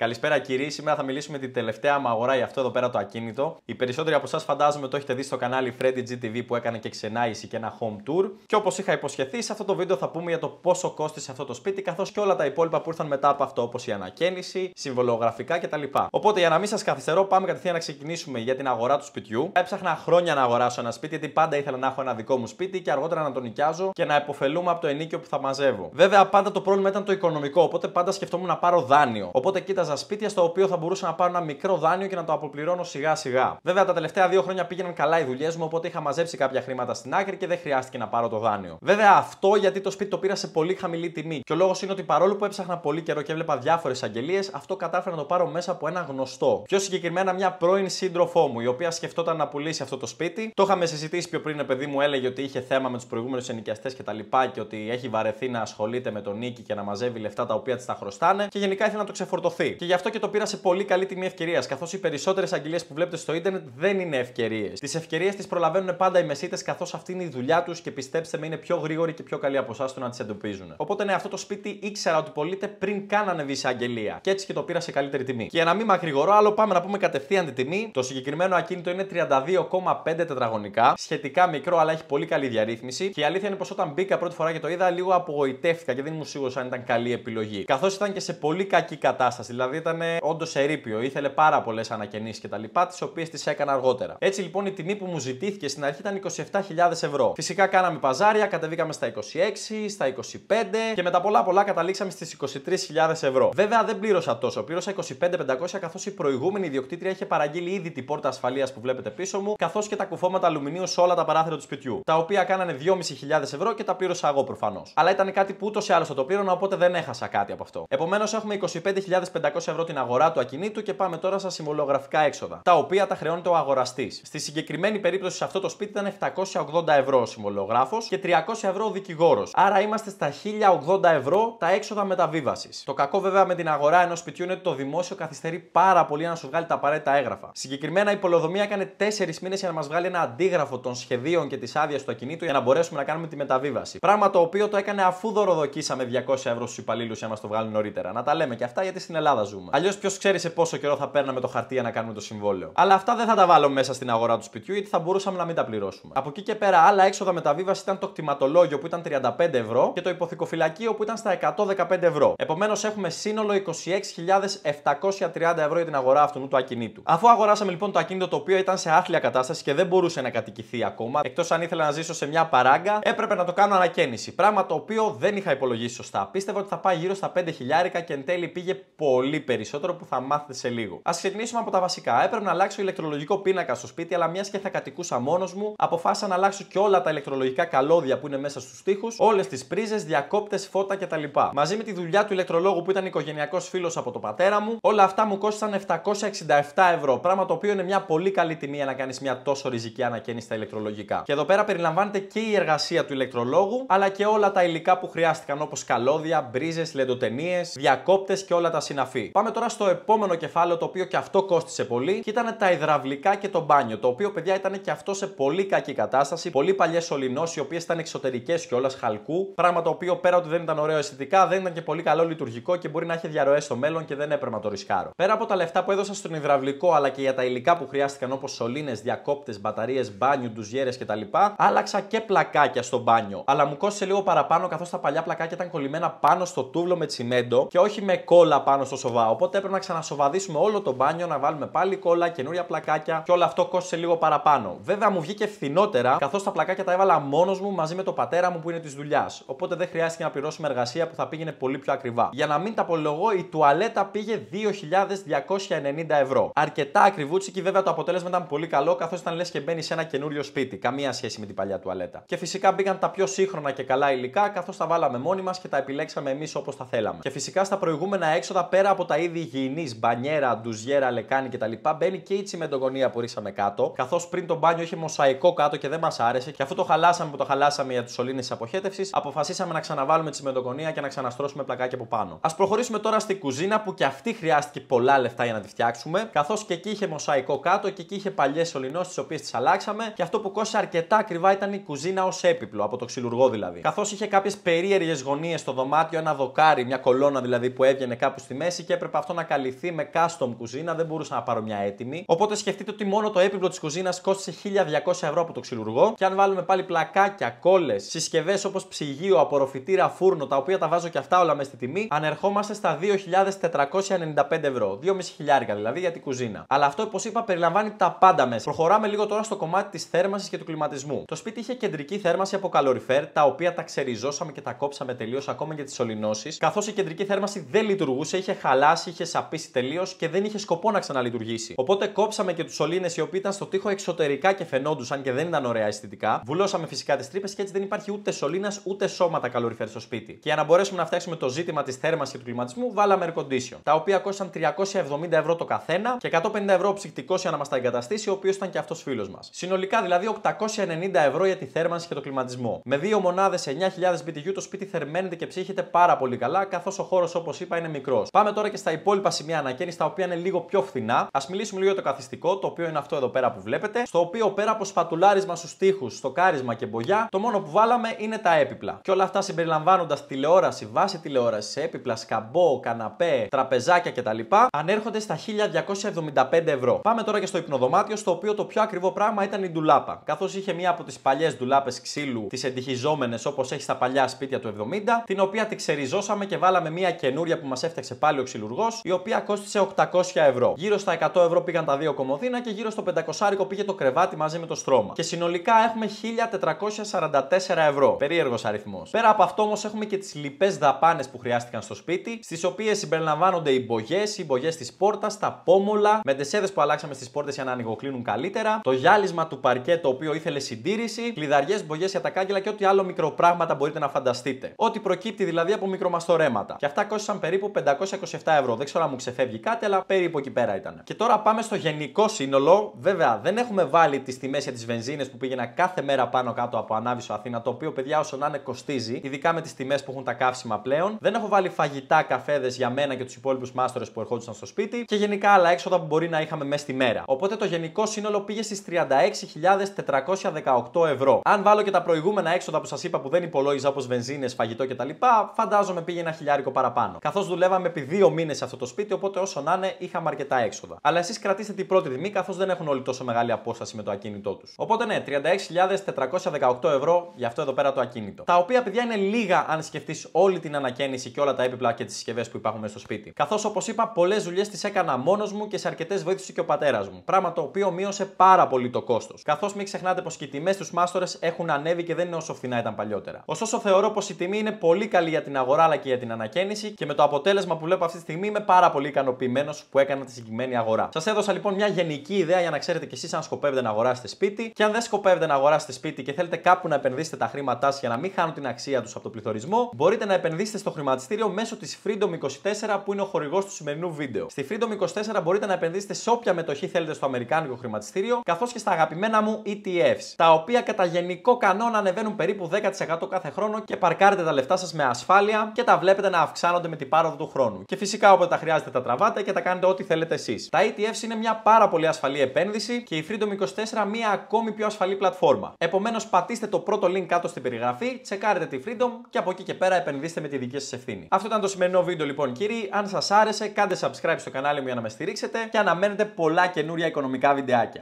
Καλησπέρα κύριοι, σήμερα θα μιλήσουμε για την τελευταία μου αγορά για αυτό εδώ πέρα το ακίνητο. Οι περισσότεροι από εσάς φαντάζομαι το έχετε δει στο κανάλι Freddy GTV που έκανε και ξενάγηση και ένα home tour. Και όπως είχα υποσχεθεί, σε αυτό το βίντεο θα πούμε για το πόσο κόστησε αυτό το σπίτι, καθώς και όλα τα υπόλοιπα που ήρθαν μετά από αυτό, όπως η ανακαίνιση, συμβολογραφικά κτλ. Οπότε για να μην σας καθυστερώ, πάμε κατευθείαν να ξεκινήσουμε για την αγορά του σπιτιού. Έψαχνα χρόνια να αγοράσω ένα σπίτι, γιατί πάντα ήθελα να έχω ένα δικό μου σπίτι και αργότερα να το νοικιάζω και να υποφελούμε από το ενίκιο που θα μαζεύω. Βέβαια, πάντα το πρόβλημα ήταν το οικονομικό, οπότε πάντα σκεφτόμουν να πάρω δάνειο. Οπότε κοίταζα σπίτια στο οποίο θα μπορούσα να πάρω ένα μικρό δάνειο και να το αποπληρώνω σιγά σιγά. Βέβαια, τα τελευταία 2 χρόνια πήγαιναν καλά οι δουλειές μου, οπότε είχα μαζέψει κάποια χρήματα στην άκρη και δεν χρειάστηκε να πάρω το δάνειο. Βέβαια, αυτό γιατί το σπίτι το πήρα σε πολύ χαμηλή τιμή. Και ο λόγος είναι ότι παρόλο που έψαχνα πολύ καιρό και έβλεπα διάφορες αγγελίες, αυτό κατάφερα να το πάρω μέσα από ένα γνωστό. Πιο συγκεκριμένα, μια πρώην σύντροφό μου, η οποία σκεφτόταν να πουλήσει αυτό το σπίτι. Το είχαμε συζητήσει πιο πριν, παιδί μου έλεγε ότι είχε θέμα με τους προηγούμενους ενοικιαστές κτλ. Και ότι έχει βαρεθεί να ασχολείται με τον νίκη και να μαζεύει λεφτά τα οποία της τα χρωστάνε. Και γενικά ήθελε να το ξεφορτωθεί. Και γι' αυτό και το πήρα σε πολύ καλή τιμή ευκαιρίας, καθώς οι περισσότερες αγγελίες που βλέπετε στο ίντερνετ δεν είναι ευκαιρίες. Τις ευκαιρίες τις προλαβαίνουν πάντα οι μεσίτες, καθώς αυτή είναι η δουλειά τους και πιστέψτε με, είναι πιο γρήγοροι και πιο καλοί από εσάς στο να τις εντοπίζουν. Οπότε ναι, αυτό το σπίτι ήξερα ότι πωλείται πριν καν ανεβεί σε αγγελία. Και έτσι και το πήρα σε καλύτερη τιμή. Και για να μην μακρηγορώ άλλο, πάμε να πούμε κατευθείαν τη τιμή. Το συγκεκριμένο ακίνητο είναι 32,5 τετραγωνικά. Σχετικά μικρό, αλλά έχει πολύ καλή διαρρύθμιση. Και η αλήθεια είναι πως όταν μπήκα πρώτη φορά και το είδα, λίγο απογοητεύτηκα και δεν ήμουν σίγουρος αν ήταν καλή επιλογή. Καθώς ήταν και σε πολύ κακή κατάσταση. Δηλαδή ήταν όντως ερείπιο. Ήθελε πάρα πολλές ανακαινήσεις κτλ. Τις οποίες τις έκανα αργότερα. Έτσι λοιπόν η τιμή που μου ζητήθηκε στην αρχή ήταν 27.000 ευρώ. Φυσικά κάναμε παζάρια, κατεβήκαμε στα 26, στα 25 και με τα πολλά καταλήξαμε στις 23.000 ευρώ. Βέβαια δεν πλήρωσα τόσο. Πλήρωσα 25.500 καθώς η προηγούμενη ιδιοκτήτρια είχε παραγγείλει ήδη την πόρτα ασφαλείας που βλέπετε πίσω μου, καθώς και τα κουφώματα αλουμινίου σε όλα τα παράθυρα του σπιτιού. Τα οποία κάνανε 2.500 ευρώ και τα πλήρωσα εγώ προφανώς. Αλλά ήταν κάτι που ούτως ή άλλως θα το πλήρωνα, οπότε δεν έχασα κάτι από αυτό. Επομένως έχουμε 25.500 ευρώ την αγορά του ακινήτου και πάμε τώρα στα συμβολογραφικά έξοδα, τα οποία τα χρεώνεται ο αγοραστής. Στη συγκεκριμένη περίπτωση σε αυτό το σπίτι ήταν 780 ευρώ ο συμβολογράφος και 300 ευρώ ο δικηγόρος. Άρα είμαστε στα 1080 ευρώ τα έξοδα μεταβίβασης. Το κακό βέβαια με την αγορά ενός σπιτιού είναι ότι το δημόσιο καθυστερεί πάρα πολύ να σου βγάλει τα απαραίτητα έγγραφα. Συγκεκριμένα η πολεοδομία έκανε 4 μήνες για να μας βγάλει ένα αντίγραφο των σχεδίων και της άδειας του ακινήτου για να μπορέσουμε να κάνουμε τη μεταβίβαση. Πράγμα το οποίο το έκανε αφού δωροδοκίσαμε 200 ευρώ στους υπαλλήλους για να μας το βγάλουν νωρίτερα. Να τα λέμε και αυτά γιατί στην Ελλάδα ζούμε. Αλλιώς ποιος ξέρει σε πόσο καιρό θα παίρναμε το χαρτί για να κάνουμε το συμβόλαιο. Αλλά αυτά δεν θα τα βάλω μέσα στην αγορά του σπιτιού γιατί θα μπορούσαμε να μην τα πληρώσουμε. Από εκεί και πέρα, άλλα έξοδα μεταβίβαση ήταν το κτηματολόγιο που ήταν 35 ευρώ και το υποθηκοφυλακείο που ήταν στα 115 ευρώ. Επομένως, έχουμε σύνολο 26.730 ευρώ για την αγορά αυτού του ακινήτου. Αφού αγοράσαμε λοιπόν το ακίνητο το οποίο ήταν σε άθλια κατάσταση και δεν μπορούσε να κατοικηθεί ακόμα, εκτός αν ήθελα να ζήσω σε μια παράγκα, έπρεπε να το κάνω ανακαίνιση. Πράγμα το οποίο δεν είχα υπολογίσει σωστά. Πίστευα ότι θα πάει γύρω στα 5 χιλιάρικα και εν τέλει πήγε πολύ περισσότερο που θα μάθετε σε λίγο. Ας ξεκινήσουμε από τα βασικά. Έπρεπε να αλλάξω ηλεκτρολογικό πίνακα στο σπίτι, αλλά μιας και θα κατοικούσα μόνος μου, αποφάσισα να αλλάξω και όλα τα ηλεκτρολογικά καλώδια που είναι μέσα στους τοίχους, όλες τις πρίζες, διακόπτες, φώτα κτλ. Μαζί με τη δουλειά του ηλεκτρολόγου που ήταν οικογενειακός φίλος από το πατέρα μου, όλα αυτά μου κόστησαν 767 ευρώ. Πράγμα το οποίο είναι μια πολύ καλή τιμή για να κάνεις μια τόσο ριζική ανακαίνιση στα ηλεκτρολογικά. Και εδώ πέρα περιλαμβάνεται και η εργασία του ηλεκτρολόγου, αλλά και όλα τα υλικά που χρειάστηκαν όπως καλώδια, μπρίζες, λεντοτενίες, διακόπτες και όλα τα συναφή. Πάμε τώρα στο επόμενο κεφάλαιο, το οποίο και αυτό κόστησε πολύ, και ήταν τα υδραυλικά και το μπάνιο. Το οποίο, παιδιά, ήταν και αυτό σε πολύ κακή κατάσταση. Πολύ παλιές σωληνώσεις, οι οποίες ήταν εξωτερικές κιόλας χαλκού. Πράγμα το οποίο πέρα ότι δεν ήταν ωραίο αισθητικά, δεν ήταν και πολύ καλό λειτουργικό και μπορεί να έχει διαρροές στο μέλλον και δεν έπρεπε να το ρισκάρω. Πέρα από τα λεφτά που έδωσα στον υδραυλικό αλλά και για τα υλικά που χρειάστηκαν όπως σωλήνες, διακόπτες, μπαταρίες, μπάνιου, ντουζιέρες κτλ., άλλαξα και πλακάκια στο μπάνιο. Αλλά μου κόστησε λίγο παραπάνω καθώς τα παλιά πλακάκια ήταν κολλημένα πάνω στο τούβλο με τσιμέντο και όχι με κόλλα πάνω στο σοβά. Οπότε έπρεπε να ξανασοβαδίσουμε όλο το μπάνιο, να βάλουμε πάλι κόλλα, καινούρια πλακάκια και όλο αυτό κόστησε λίγο παραπάνω. Βέβαια μου βγήκε φθηνότερα καθώς τα πλακάκια τα έβαλα μόνος μου μαζί με το πατέρα μου που είναι της δουλειάς. Οπότε δεν χρειάστηκε να πληρώσουμε εργασία που θα πήγαινε πολύ πιο ακριβά. Για να μην τα πολυλογώ, η τουαλέτα πήγε 2.290 ευρώ. Αρκετά ακριβούτσικη, βέβαια το αποτέλεσμα ήταν πολύ καλό καθώς ήταν λες και μπαίνει σε ένα καινούριο σπίτι. Καμία σχέση με την παλιά τουαλέτα. Και φυσικά μπήκαν τα πιο σύγχρονα και καλά υλικά καθώς τα βάλαμε μόνοι μας και τα επιλέξαμε εμείς όπως τα θέλαμε. Και φυσικά στα προηγούμενα έξοδα, πέρα από τα είδη υγιεινής, μπανιέρα, ντουζιέρα, λεκάνη κτλ., μπαίνει και η τσιμεντογωνία που ρίξαμε κάτω. Καθώς πριν το μπάνιο είχε μοσαϊκό κάτω και δεν μας άρεσε, και αφού το χαλάσαμε που το χαλάσαμε για τους σωλήνες της αποχέτευσης, αποφασίσαμε να ξαναβάλουμε τσιμεντογωνία και να ξαναστρώσουμε πλακάκια από πάνω. Ας προχωρήσουμε τώρα στη κουζίνα που και αυτή χρειάστηκε πολλά λεφτά για να τη φτιάξουμε. Καθώς και εκεί είχε μοσαϊκό κάτω και εκεί είχε παλιές σωληνώσεις τις οποίες τις αλλάξαμε. Και αυτό που κόστησε αρκετά ακριβά ήταν η κουζίνα ως έπιπλο, από το ξυλουργό δηλαδή. Καθώς είχε κάποιες περίεργες γωνίες στο δωμάτιο, ένα δοκάρι, μια κολόνα δηλαδή που έβγαινε κάπου στη μέση και έπρεπε αυτό να καλυφθεί με custom κουζίνα, δεν μπορούσα να πάρω μια έτοιμη. Οπότε σκεφτείτε ότι μόνο το έπιπλο της κουζίνας κόστησε 1.200 ευρώ από το ξυλουργό. Και αν βάλουμε πάλι πλακάκια, κόλλες, συσκευές όπως ψυγείο, απορροφητήρα, φούρνο, τα οποία τα βάζω και αυτά όλα μέσα στη τιμή, ανερχόμαστε στα 2.495 ευρώ. 2.500 δηλαδή για την κουζίνα. Αλλά αυτό, όπως είπα, περιλαμβάνει τα πάντα μέσα. Προχωράμε λίγο τώρα στο κομμάτι της θέρμανσης και του κλιματισμού. Το σπίτι είχε κεντρική θέρμανση από καλοριφέρ, τα οποία τα ξεριζώσαμε και τα κόψαμε τελείως, ακόμα για τις σωληνώσεις. Καθώς η κεντρική θέρμανση δεν λειτουργούσε, είχε χαλάσει, είχε σαπίσει τελείως και δεν είχε σκοπό να ξαναλειτουργήσει. Οπότε κόψαμε και τους σωλήνες οι οποίοι ήταν στο τοίχο εξωτερικά και φαινόντουσαν και δεν ήταν ωραία αισθητικά. Βουλώσαμε φυσικά τις τρύπες και έτσι δεν υπάρχει ούτε σωλήνας ούτε σώματα καλοριφέρ στο σπίτι. Και για να μπορέσουμε να φτιάξουμε το ζήτημα της θέρμανσης και του κλιματισμού, βάλαμε air condition, τα οποία κόστησαν 370 ευρώ το καθένα και 150 ευρώ ο ψυκτικός για να μας τα εγκαταστήσει, ο οποίος ήταν και αυτός φίλος μας. Συνολικά δηλαδή 890 ευρώ για τη θέρμανση και το κλιματισμό. Με 2 μονάδες 9.000 BTU το σπίτι θερμαίνεται και ψύχεται πάρα πολύ καλά, καθώς ο χώρος, όπως είπα, είναι μικρός. Πάμε τώρα και στα υπόλοιπα σημεία ανακαίνησης, τα οποία είναι λίγο πιο φθηνά. Ας μιλήσουμε λίγο για το καθιστικό, το οποίο είναι αυτό εδώ πέρα που βλέπετε. Στο οποίο πέρα από σπατουλάρισμα στους τοίχους, στοκάρισμα και μπογιά, το μόνο που βάλαμε είναι τα έπιπλα. Και όλα αυτά συμπεριλαμβάνοντας τηλεόραση, βάση τηλεόραση, έπιπλα, σκαμπό, καναπέ, τραπεζάκια κτλ. Ανέρχονται στα 1.275 ευρώ. Πάμε τώρα και στο υπνοδωμάτιο, στο οποίο το πιο ακριβό πράγμα ήταν η ντουλάπα. Καθώς είχε μία από τις παλιές ντουλάπες ξύλου, τις εντυχιζόμενες όπως έχει στα παλιά σπίτια του 70, την οποία τη ξεριζώσαμε και βάλαμε μία καινούρια που μας έφτιαξε πάλι ο ξυλουργός, η οποία κόστησε 800 ευρώ. Γύρω στα 100 ευρώ πήγαν τα δύο κομμωδίνα και γύρω στο 500 πήγε το κρεβάτι μαζί με το στρώμα. Και συνολικά έχουμε 1.444 ευρώ. Περίεργος αριθμός. Πέρα από αυτό όμως έχουμε και τις λοιπές δαπάνες που χρειάστηκαν στο σπίτι, στις οποίες συμπεριλαμβάνονται οι μπογιές της πόρτας, τα πόμολα, μεντεσέδες που αλλάξαμε στις πόρτες για να ανοιγοκλίνουν καλύτερα, το γυάλισμα του παρκέ το οποίο ήθελε συντήρηση, κλειδαριές, μπογιές για τα κάγκελα και ό,τι άλλο μικροπράγματα μπορείτε να φανταστείτε. Ό,τι προκύπτει δηλαδή από μικρομαστορέματα. Και αυτά κόστησαν περίπου 527 ευρώ. Δεν ξέρω αν μου ξεφεύγει κάτι, αλλά περίπου εκεί πέρα ήταν. Και τώρα πάμε στο γενικό σύνολο. Βέβαια, δεν έχουμε βάλει τις τιμές για τις βενζίνες που πήγαινα κάθε μέρα πάνω κάτω από Ανάβησο Αθήνα, το οποίο παιδιά όσο να είναι κοστίζει, ειδικά με τις τιμές που έχουν τα καύσιμα πλέον. Δεν έχω βάλει φαγητά, καφέδες για μένα και τους υπόλοιπους μάστορες που ερχόντουσαν στο σπίτι και γενικά άλλα έξοδα που μπορεί να είχαμε μέσα στη μέρα. Οπότε το γενικό σύνολο πήγε στις 36.418 ευρώ. Αν βάλω και τα προηγούμενα έξοδα που σας είπα που δεν υπολόγιζα, όπως βενζίνες, φαγητό κτλ., φαντάζομαι πήγε ένα χιλιάρικο παραπάνω. Καθώς δουλεύαμε επί 2 μήνες σε αυτό το σπίτι, οπότε όσο να είναι είχαμε αρκετά έξοδα. Αλλά εσείς κρατήστε την πρώτη τιμή, καθώς δεν έχουν όλοι τόσο μεγάλη απόσταση με το ακίνητό τους. Οπότε ναι, 36.418 ευρώ για αυτό εδώ πέρα το ακίνητο. Τα οποία παιδιά είναι λίγα αν σκεφτείς όλη την ανακαίνιση και όλα τα έπιπλα και τις συσκευές που υπάρχουν μέσα στο σπίτι. Καθώς όπως είπα, πολλές δουλειές τις έκανα μόνος μου και σε αρκετές βοήθησε και ο πατέρας μου. Πράγμα το οποίο μείωσε πάρα πολύ το κόστος. Καθώς μην ξεχνάτε πως και οι τιμές στους μάστορες έχουν ανέβει και δεν είναι όσο φθηνά ήταν παλιότερα. Ωστόσο, θεωρώ πως η τιμή είναι πολύ καλή για την αγορά αλλά και για την ανακαίνιση και με το αποτέλεσμα που βλέπω αυτή τη στιγμή είμαι πάρα πολύ ικανοποιημένος που έκανα τη συγκεκριμένη αγορά. Σας έδωσα λοιπόν μια γενική ιδέα για να ξέρετε κι εσείς αν σκοπεύετε να αγοράσετε σπίτι και αν δεν σκοπεύετε να αγοράσετε σπίτι και θέλετε κάπου να επενδύσετε τα χρήματά σας για να μην χάνουν την αξία τους από το πληθωρισμό, μπορείτε να επενδύσετε στο χρηματιστήριο μέσω της Freedom24 που είναι ο χορηγός του σημερινού βίντεο. Στη Freedom24 μπορείτε να επενδύσετε σε όποια μετοχή θέλετε στο αμερικάνικο χρηματιστήριο, καθώς και στα αγαπημένα μου ETFs, τα οποία κατά γενικό κανόνα ανεβαίνουν περίπου 10% κάθε χρόνο και παρκάρετε τα λεφτά σας με ασφάλεια και τα βλέπετε να αυξάνονται με την πάροδο του χρόνου. Και φυσικά όποτε τα χρειάζεται τα τραβάτε και τα κάνετε ό,τι θέλετε εσείς. Τα ETFs είναι μια πάρα πολύ ασφαλή επένδυση και η Freedom24 μια ακόμη πιο ασφαλή πλατφόρμα. Επομένως, πατήστε το πρώτο link κάτω στην περιγραφή, τσεκάρετε τη Freedom και από εκεί και πέρα επενδύστε με τη δική σας ευθύνη. Αυτό ήταν το σημερινό βίντεο λοιπόν, κύριοι. Αν σας άρεσε, κάντε subscribe στο κανάλι μου για να με στηρίξετε και αναμένετε πολλά καινούρια οικονομικά βιντεάκια.